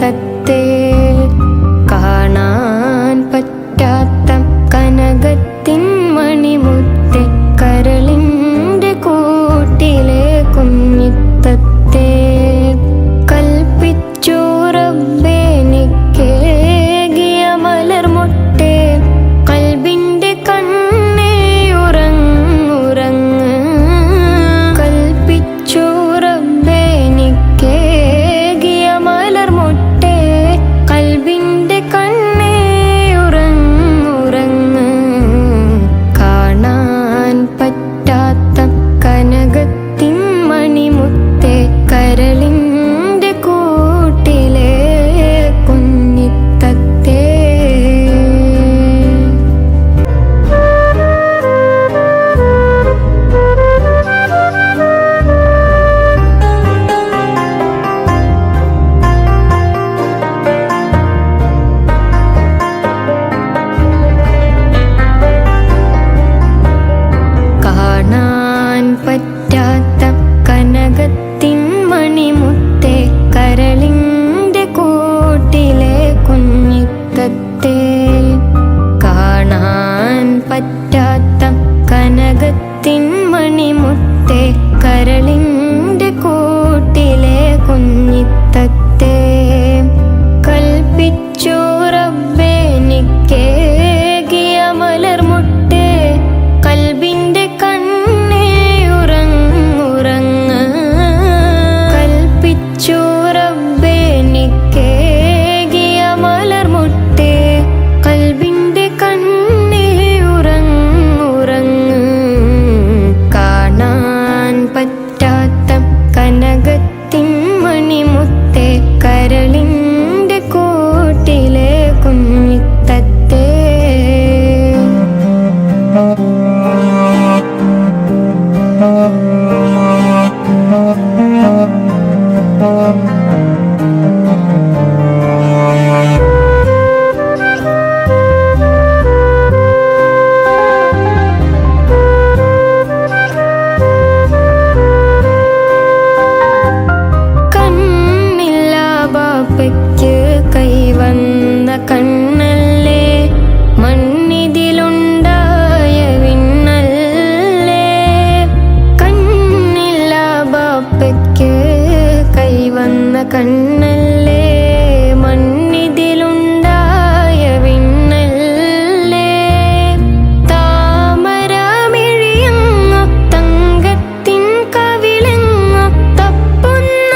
കുഞ്ഞിത്തത്തേ കാണാൻ പറ്റാത്ത കനകത്തിൻ മണിമുത്തേ കരളിൻ്റെ കൂട്ടിലെ കുഞ്ഞിത്തത്തേ കൽപ്പിച്ചു റബ്ബെനിക്കേകിയ മലർമൊട്ടേ കൽബിൻ്റെ കണ്ണേ ഉറങ്ങുറങ്ങ് കൽപ്പിച്ചു റബ്ബെനിക്കേകിയ മലർമൊട്ടേ കൽബിൻ്റെ കണ്ണേ ഉറങ്ങുറങ്ങ് കാണാൻ പറ്റാത്ത കനകത്തിൻ മണിമുത്തേ കരളിൻ്റെ കൂട്ടിലെ കുഞ്ഞിത്തത്തേ കാണാൻ പറ്റാത്ത കനകത്തിൻ മണിമുത്തേ കരളിൻ്റെ കൂട്ടിലെ കുഞ്ഞിത്തത്തേ കാണാൻ പറ്റാത്ത കനകത്തിൻ മണിമുത്തേ കരളിൻ്റെ കൂട്ടിലെ കുഞ്ഞിത്തത്തേ കൽപ്പിച്ചു റബ്ബെനിക്കേകിയ മലർമുട്ടേ കൽബിൻ്റെ കണ്ണേ ഉറങ്ങുറങ്ങ് കൽപ്പിച്ചു റബ്ബെനിക്കേകിയ മലർമുട്ടേ കൽബിൻ്റെ കണ്ണേ ഉറങ്ങുറങ്ങ് കാണാൻ പറ്റാത്ത കനകത്തിൻ മണിമുത്തേ കരളിൻ്റെ കൂട്ടിലെ കുഞ്ഞിത്തത്തേ കണ്ണില്ല ബാപ്പയ്ക്ക് കൈവന്ന കണ്ണല്ലേ മണ്ണിതിലുണ്ടായ വിണ്ണല്ലേ കണ്ണില്ല ബാപ്പയ്ക്ക് കൈവന്ന കണ്ണല്ലേ മണ്ണിതിലുണ്ടായ വിണ്ണല്ലേ താമരമിഴിയങ്ങ തങ്കത്തിൻ കവിളങ്ങ തപ്പുന്ന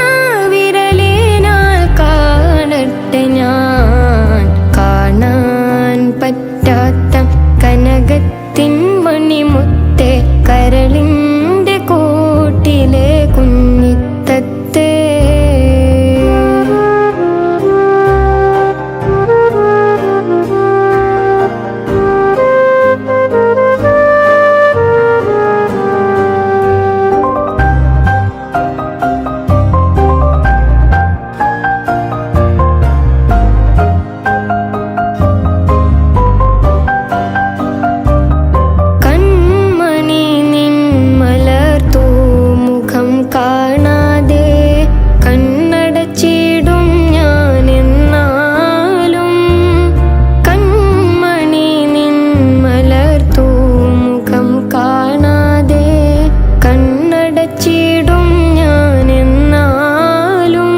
വിരലിനാൽ കാണട്ടെ ഞാൻ കാണാൻ പറ്റാത്ത കനകത്തിൻ മണിമുത്തേ കരളിൻ്റെ കൂട്ടിലെ കുഞ്ഞിത്തത്തേ കൺമണി നിൻ മലർത്തൂ മുഖം കാണാതെ കണ്ണടച്ചിടും ഞാൻ എന്നാലും കൺമണി നിൻ മലർത്തൂ മുഖം കാണാതെ കണ്ണടച്ചിടും ഞാൻ എന്നാലും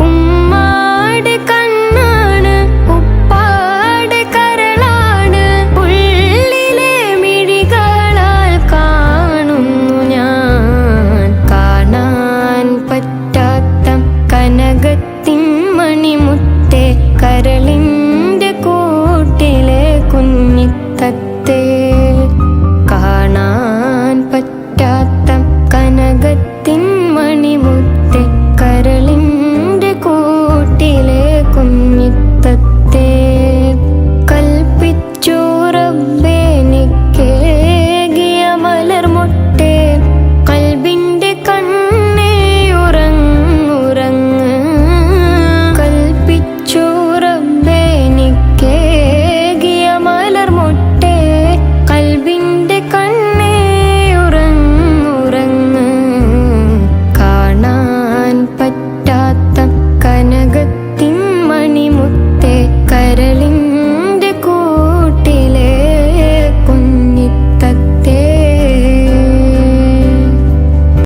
ഉമ്മാടെ കണ്ണാണ് ഉപ്പാടെ കരളാണ് ഉള്ളിലെ മിഴികളാൽ കാണുന്നു ഞാൻ കാണാൻ പറ്റാത്ത കനകത്തിൻ മണിമുത്തേ കരളിൻ്റെ കൂട്ടിലെ കുഞ്ഞിത്തത്തേ